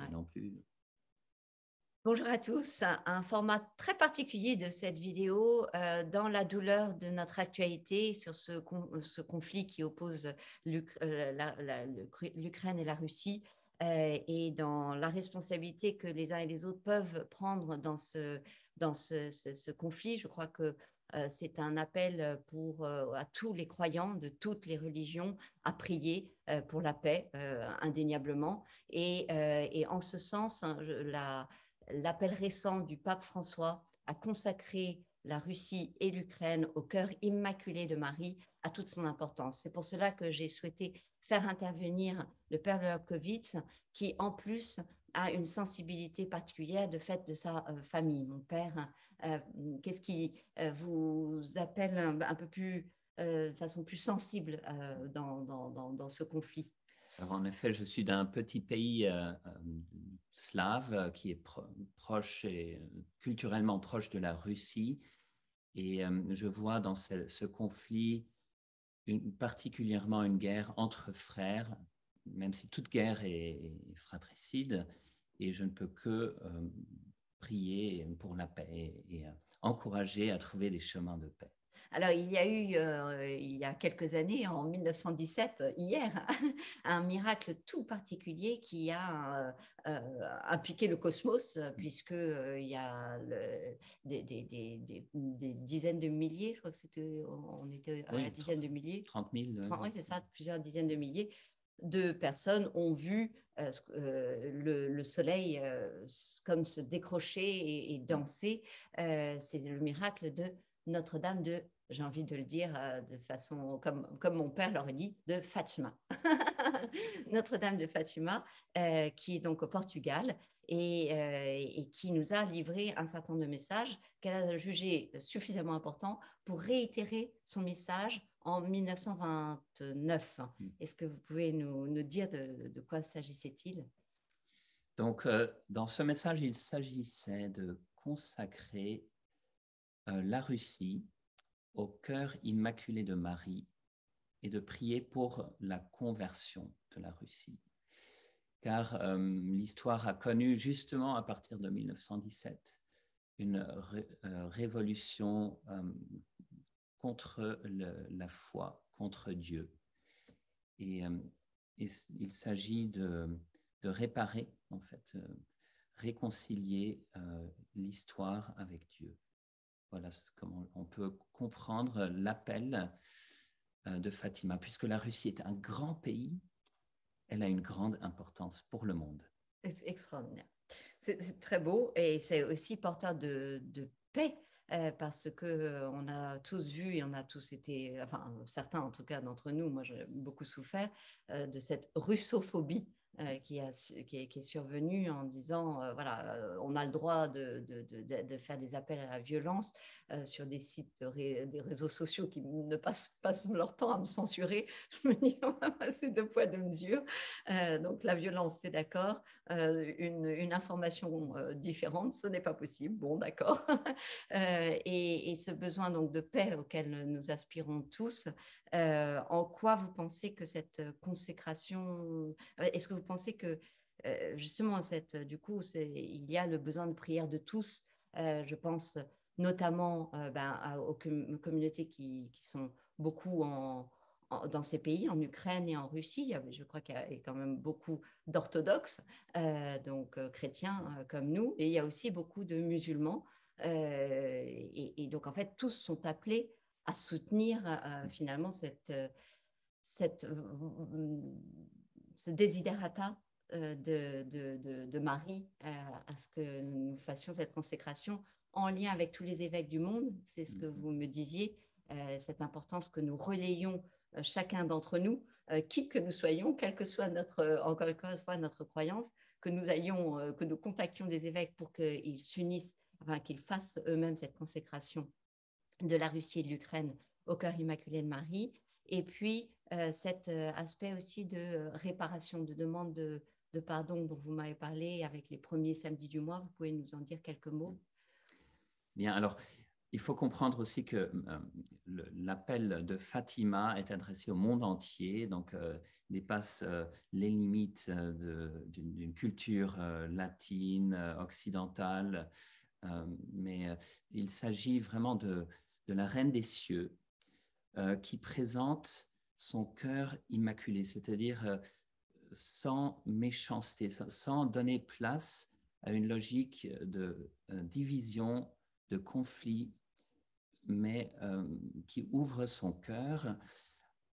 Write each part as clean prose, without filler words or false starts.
Ouais. Non plus. Bonjour à tous, un format très particulier de cette vidéo dans la douleur de notre actualité sur ce conflit qui oppose l'Ukraine et la Russie et dans la responsabilité que les uns et les autres peuvent prendre dans ce conflit. Je crois que c'est un appel à tous les croyants de toutes les religions à prier pour la paix, indéniablement. Et en ce sens, l'appel récent du pape François a consacré la Russie et l'Ukraine au cœur immaculé de Marie a toute son importance. C'est pour cela que j'ai souhaité faire intervenir le père Lobkowitz, qui en plus a une sensibilité particulière de fait de sa famille. Mon père, qu'est-ce qui vous appelle un peu plus, de façon plus sensible dans ce conflit? Alors, en effet, je suis d'un petit pays slave qui est proche et culturellement proche de la Russie. Et je vois dans ce conflit particulièrement une guerre entre frères, même si toute guerre est fratricide. Et je ne peux que prier pour la paix et encourager à trouver des chemins de paix. Alors, il y a eu, il y a quelques années, en 1917, hier, un miracle tout particulier qui a impliqué le cosmos, puisqu'il il y a des dizaines de milliers, je crois que on était à la dizaine de milliers. 30 000. Oui, c'est ça, plusieurs dizaines de milliers de personnes ont vu le soleil comme se décrocher et danser. C'est le miracle de Notre-Dame de, j'ai envie de le dire de façon, comme mon père l'aurait dit, de Fatima. Notre-Dame de Fatima, qui est donc au Portugal et qui nous a livré un certain nombre de messages qu'elle a jugé suffisamment importants pour réitérer son message en 1929. Est-ce que vous pouvez nous dire de quoi s'agissait-il? Donc, dans ce message, il s'agissait de consacrer la Russie au cœur immaculé de Marie et de prier pour la conversion de la Russie. Car l'histoire a connu justement à partir de 1917 une révolution contre la foi, contre Dieu. Et il s'agit de réparer, en fait, réconcilier l'histoire avec Dieu. Voilà comment on peut comprendre l'appel de Fatima. Puisque la Russie est un grand pays, elle a une grande importance pour le monde. C'est extraordinaire. C'est très beau et c'est aussi porteur de paix parce que on a tous vu et on a tous été, enfin certains en tout cas d'entre nous, moi j'ai beaucoup souffert de cette russophobie qui est survenue en disant voilà, on a le droit de faire des appels à la violence sur des sites des réseaux sociaux qui ne passent leur temps à me censurer. Je me dis on va passer deux poids deux mesures. Donc la violence c'est d'accord, une information différente, ce n'est pas possible. Bon, d'accord. Et ce besoin donc de paix auquel nous aspirons tous, en quoi vous pensez que cette consécration, est-ce que vous pensez que justement, du coup, il y a le besoin de prière de tous, je pense notamment aux communautés qui sont beaucoup dans ces pays, en Ukraine et en Russie. Je crois qu'il y a quand même beaucoup d'orthodoxes, donc chrétiens comme nous, et il y a aussi beaucoup de musulmans. Et donc, en fait, tous sont appelés à soutenir finalement ce desiderata de Marie à ce que nous fassions cette consécration en lien avec tous les évêques du monde. C'est ce que vous me disiez, cette importance que nous relayons chacun d'entre nous, qui que nous soyons, quelle que soit encore une fois notre croyance, que nous contactions des évêques pour qu'ils s'unissent, enfin qu'ils fassent eux-mêmes cette consécration de la Russie et de l'Ukraine au cœur immaculé de Marie. Et puis cet aspect aussi de réparation, de demande de pardon dont vous m'avez parlé avec les premiers samedis du mois. Vous pouvez nous en dire quelques mots? Bien, alors, il faut comprendre aussi que l'appel de Fatima est adressé au monde entier, donc dépasse les limites d'une culture latine, occidentale, mais il s'agit vraiment de la Reine des cieux qui présente son cœur immaculé, c'est-à-dire sans méchanceté, sans donner place à une logique de division, de conflit, mais qui ouvre son cœur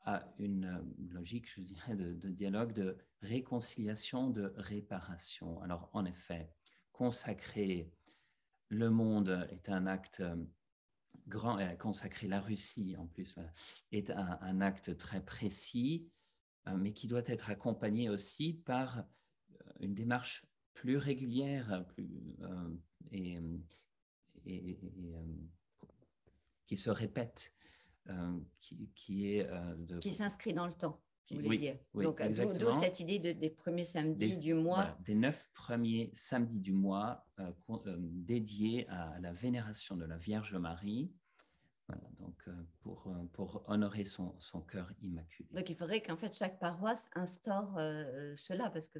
à une logique, je dirais, de dialogue, de réconciliation, de réparation. Alors, en effet, consacrer le monde est un acte grand, consacrer la Russie, en plus, voilà, est un acte très précis, mais qui doit être accompagné aussi par une démarche plus régulière et, qui se répète, qui est qui s'inscrit dans le temps, vous voulez oui, dire. oui, Donc, d'où exactement. cette idée des premiers samedis du mois. Voilà, des 9 premiers samedis du mois dédiés à la vénération de la Vierge Marie. Voilà, donc pour honorer son cœur immaculé. Donc, il faudrait qu'en fait chaque paroisse instaure cela, parce que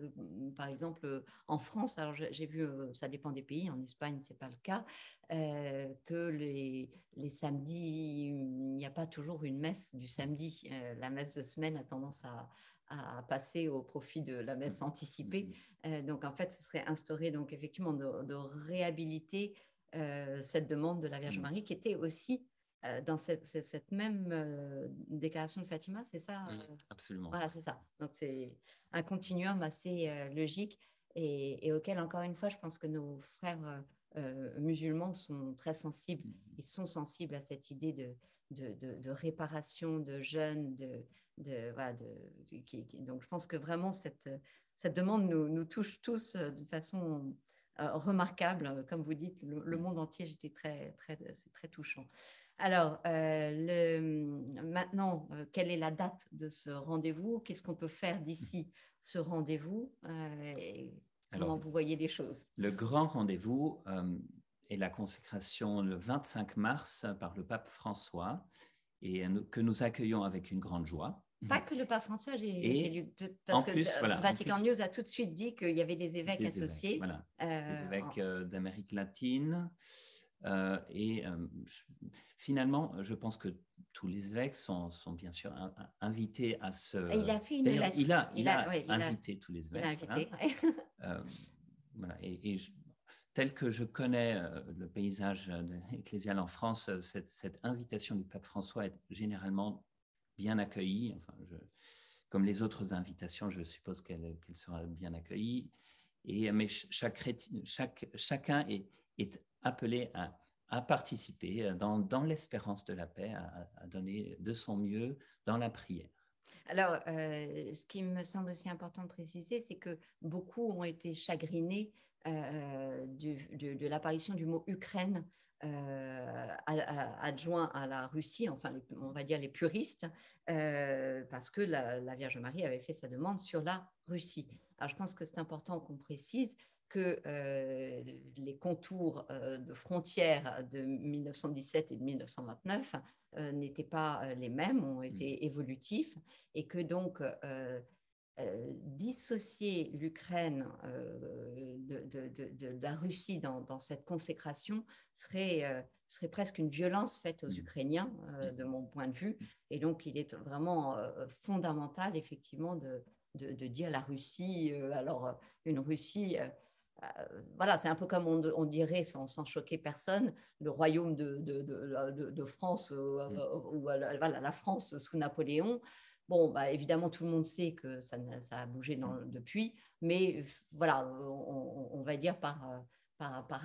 par exemple en France, alors j'ai vu, ça dépend des pays, en Espagne c'est pas le cas, que les samedis, il n'y a pas toujours une messe du samedi. La messe de semaine a tendance à passer au profit de la messe anticipée. Donc en fait, ce serait instauré donc effectivement de réhabiliter cette demande de la Vierge Marie, qui était aussi dans cette même déclaration de Fatima, c'est ça Absolument. Voilà, c'est ça. Donc, c'est un continuum assez logique et auquel, encore une fois, je pense que nos frères musulmans sont très sensibles. Ils sont sensibles à cette idée de réparation, de jeûne, voilà, donc, je pense que vraiment, cette demande nous touche tous de façon remarquable. Comme vous dites, le monde entier, c'est très touchant. Alors, maintenant, quelle est la date de ce rendez-vous? Qu'est-ce qu'on peut faire d'ici ce rendez-vous? Comment vous voyez les choses? Le grand rendez-vous est la consécration le 25 mars par le pape François et que nous accueillons avec une grande joie. Pas que le pape François, j'ai lu, parce que Vatican News a tout de suite dit qu'il y avait des évêques associés. Voilà, des évêques d'Amérique latine. Finalement, je pense que tous les évêques sont bien sûr invités à ce... Il a fait une lettre. Il a invité tous les évêques. Il a invité, voilà. Tel que je connais le paysage ecclésial en France, cette invitation du pape François est généralement bien accueillie. Enfin, comme les autres invitations, je suppose qu'elle sera bien accueillie. Mais chacun est appelé à participer dans l'espérance de la paix, à donner de son mieux dans la prière. Alors, ce qui me semble aussi important de préciser, c'est que beaucoup ont été chagrinés de l'apparition du mot Ukraine adjoint à la Russie, enfin, on va dire les puristes, parce que la Vierge Marie avait fait sa demande sur la Russie. Alors, je pense que c'est important qu'on précise que les contours de frontières de 1917 et de 1929 n'étaient pas les mêmes, ont été évolutifs, et que donc dissocier l'Ukraine de la Russie dans cette consécration serait presque une violence faite aux Ukrainiens, de mon point de vue. Et donc, il est vraiment fondamental, effectivement, de dire la Russie, alors une Russie... voilà, c'est un peu comme on dirait, sans choquer personne, le royaume de France ou voilà, la France sous Napoléon. Bon, bah, évidemment, tout le monde sait que ça a bougé depuis, mais voilà, on va dire par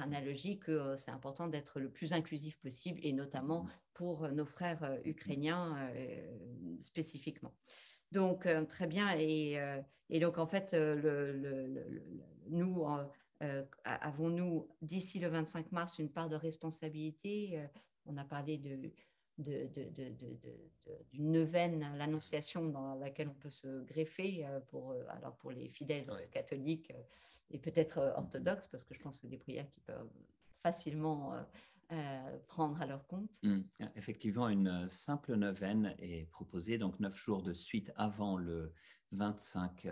analogie que c'est important d'être le plus inclusif possible, et notamment pour nos frères ukrainiens spécifiquement. Donc, très bien. Et donc, en fait, nous, avons-nous, d'ici le 25 mars, une part de responsabilité? On a parlé d'une neuvaine à l'Annonciation dans laquelle on peut se greffer alors pour les fidèles catholiques et peut-être orthodoxes, parce que je pense que c'est des prières qui peuvent facilement prendre à leur compte. Effectivement, une simple neuvaine est proposée, donc 9 jours de suite avant le 25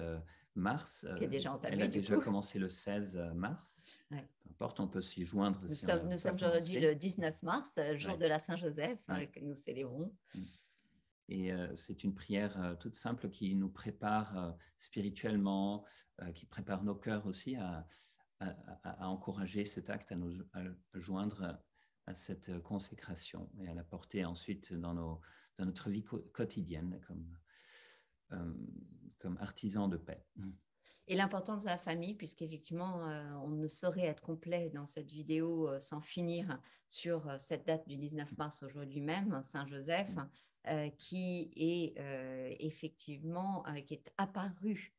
mars. Qui est déjà entamé, elle a du déjà coup. commencé le 16 mars. Ouais. Peu importe, on peut s'y joindre Nous si on n'a sommes pas aujourd'hui commencé. le 19 mars, jour Ouais. de la Saint-Joseph, Ouais. que nous célébrons. Et c'est une prière toute simple qui nous prépare spirituellement, qui prépare nos cœurs aussi à encourager cet acte, à joindre à cette consécration et à la porter ensuite dans notre vie quotidienne comme artisan de paix. Et l'importance de la famille, puisqu'effectivement, on ne saurait être complet dans cette vidéo sans finir sur cette date du 19 mars aujourd'hui même, Saint-Joseph, qui est effectivement qui est apparu.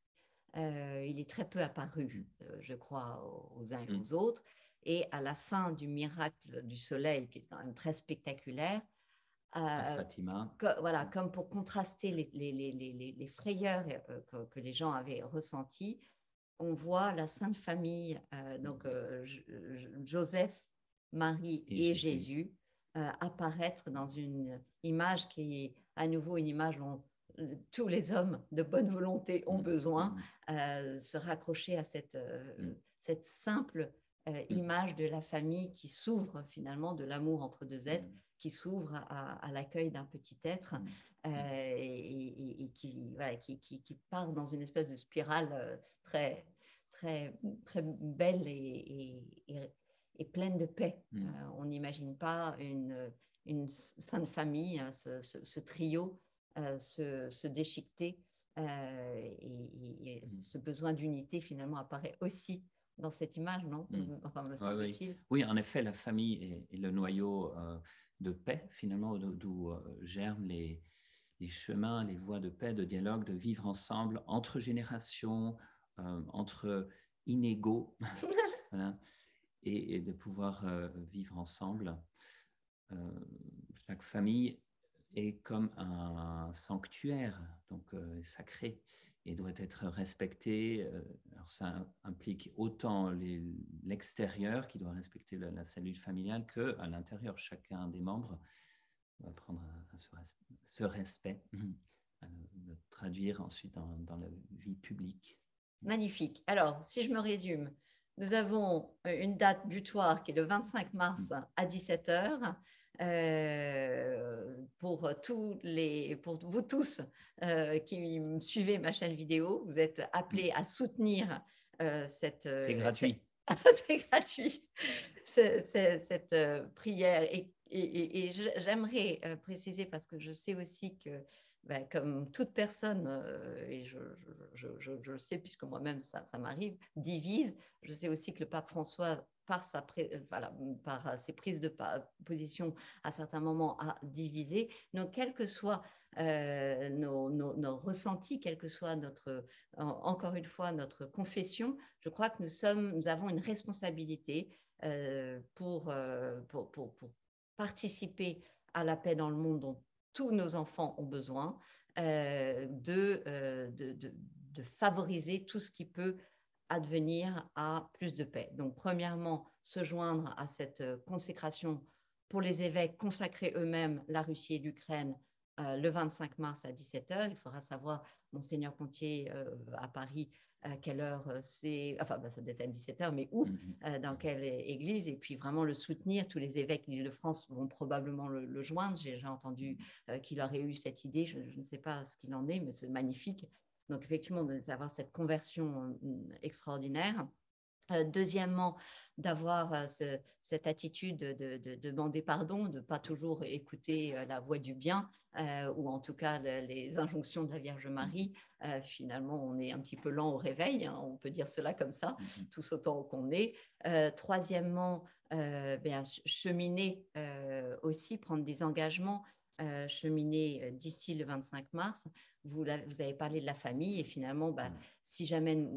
Il est très peu apparu, je crois, aux uns et aux autres. Et à la fin du miracle du soleil, qui est quand même très spectaculaire, Fatima. voilà, comme pour contraster les frayeurs que les gens avaient ressenties, on voit la Sainte Famille, donc Joseph, Marie et Jésus, apparaître dans une image qui est à nouveau une image dont tous les hommes de bonne volonté ont besoin, se raccrocher à cette simple image de la famille qui s'ouvre finalement, de l'amour entre deux êtres, qui s'ouvre à l'accueil d'un petit être et qui part dans une espèce de spirale très, très, très belle et pleine de paix. On n'imagine pas une sainte famille, ce trio se déchiqueter et ce besoin d'unité finalement apparaît aussi dans cette image, non? Enfin, me semble-t-il. Oui, en effet, la famille est le noyau de paix, finalement, d'où germent les chemins, les voies de paix, de dialogue, de vivre ensemble entre générations, entre inégaux, voilà, et de pouvoir vivre ensemble. Chaque famille est comme un sanctuaire, donc sacré, et doit être respecté. Alors ça implique autant l'extérieur qui doit respecter la cellule familiale qu'à l'intérieur. Chacun des membres doit apprendre à ce respect, à le traduire ensuite dans la vie publique. Magnifique. Alors, si je me résume, nous avons une date butoir qui est le 25 mars à 17h. Pour vous tous qui suivez ma chaîne vidéo, vous êtes appelés à soutenir cette... C'est gratuit. C'est gratuit, cette prière. Et j'aimerais préciser, parce que je sais aussi que, comme toute personne, et je le sais puisque moi-même ça m'arrive, divise, je sais aussi que le pape François, par ses prises de position à certains moments, a divisé. Donc, quel que soit nos ressentis, quelle que soit encore une fois notre confession, je crois que nous avons une responsabilité pour participer à la paix dans le monde dont tous nos enfants ont besoin, de favoriser tout ce qui peut advenir à plus de paix. Donc, premièrement, se joindre à cette consécration pour les évêques, consacrer eux-mêmes la Russie et l'Ukraine le 25 mars à 17h. Il faudra savoir, Monseigneur Pontier à Paris, à quelle heure c'est, enfin ça doit être à 17h, mais où, dans quelle église, et puis vraiment le soutenir. Tous les évêques d'Île-de-France vont probablement le joindre. J'ai entendu qu'il aurait eu cette idée, je ne sais pas ce qu'il en est, mais c'est magnifique. Donc effectivement, d'avoir cette conversion extraordinaire. Deuxièmement, d'avoir cette attitude de demander pardon, de ne pas toujours écouter la voix du bien, ou en tout cas les injonctions de la Vierge Marie. Finalement, on est un petit peu lent au réveil, hein, on peut dire cela comme ça, tous autant qu'on est. Troisièmement, cheminer aussi, prendre des engagements, cheminer d'ici le 25 mars. Vous avez parlé de la famille et finalement, si jamais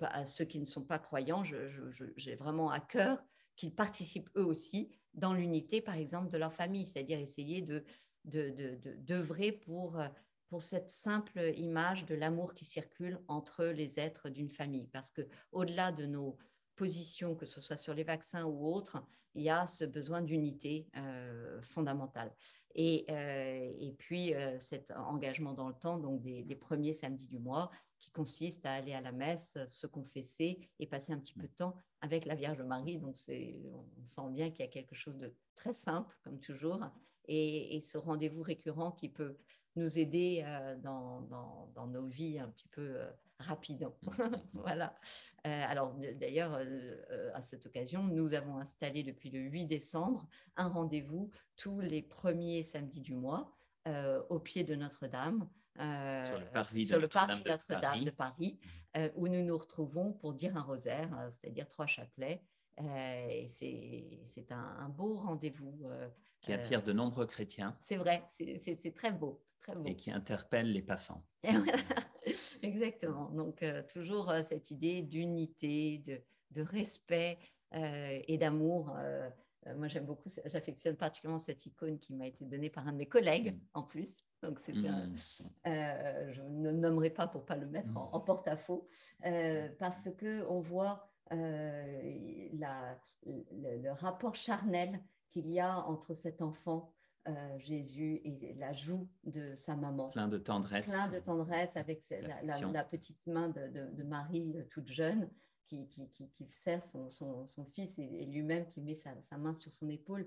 à ceux qui ne sont pas croyants, j'ai vraiment à cœur qu'ils participent eux aussi dans l'unité, par exemple, de leur famille, c'est-à-dire essayer d'œuvrer pour cette simple image de l'amour qui circule entre les êtres d'une famille. Parce qu'au-delà de nos position, que ce soit sur les vaccins ou autres, il y a ce besoin d'unité fondamentale. Et puis, cet engagement dans le temps, donc des premiers samedis du mois, qui consiste à aller à la messe, se confesser et passer un petit peu de temps avec la Vierge Marie. Donc, on sent bien qu'il y a quelque chose de très simple, comme toujours, et ce rendez-vous récurrent qui peut nous aider dans nos vies un petit peu rapides. Voilà. Alors, d'ailleurs, à cette occasion, nous avons installé depuis le 8 décembre un rendez-vous tous les premiers samedis du mois au pied de Notre-Dame. Sur le parvis sur de le parvis Notre-Dame de Paris, où nous nous retrouvons pour dire un rosaire, c'est-à-dire 3 chapelets. Et c'est un beau rendez-vous. Qui attire de nombreux chrétiens. C'est vrai, c'est très beau, très beau. Et qui interpelle les passants. Voilà. Exactement. Donc, toujours cette idée d'unité, de respect et d'amour. Moi, j'aime beaucoup, j'affectionne particulièrement cette icône qui m'a été donnée par un de mes collègues en plus. Donc, je ne nommerai pas pour ne pas le mettre en porte-à-faux, parce qu'on voit le rapport charnel qu'il y a entre cet enfant, Jésus, et la joue de sa maman. Plein de tendresse. Plein de tendresse avec la petite main de Marie toute jeune qui serre son fils et lui-même qui met sa main sur son épaule.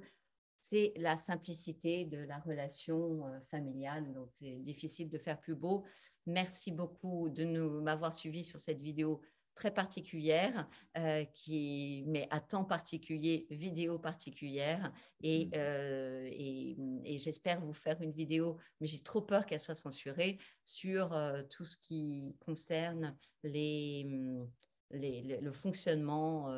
C'est la simplicité de la relation familiale, donc c'est difficile de faire plus beau. Merci beaucoup de m'avoir suivi sur cette vidéo très particulière, mais à temps particulier, vidéo particulière, et j'espère vous faire une vidéo, mais j'ai trop peur qu'elle soit censurée, sur tout ce qui concerne le fonctionnement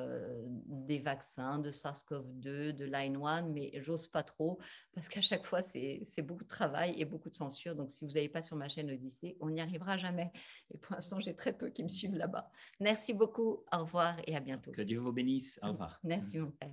des vaccins, de SARS-CoV-2, de Line 1, mais j'ose pas trop parce qu'à chaque fois, c'est beaucoup de travail et beaucoup de censure. Donc, si vous n'allez pas sur ma chaîne Odyssée, on n'y arrivera jamais. Et pour l'instant, j'ai très peu qui me suivent là-bas. Merci beaucoup. Au revoir et à bientôt. Que Dieu vous bénisse. Au revoir. Merci, mon frère.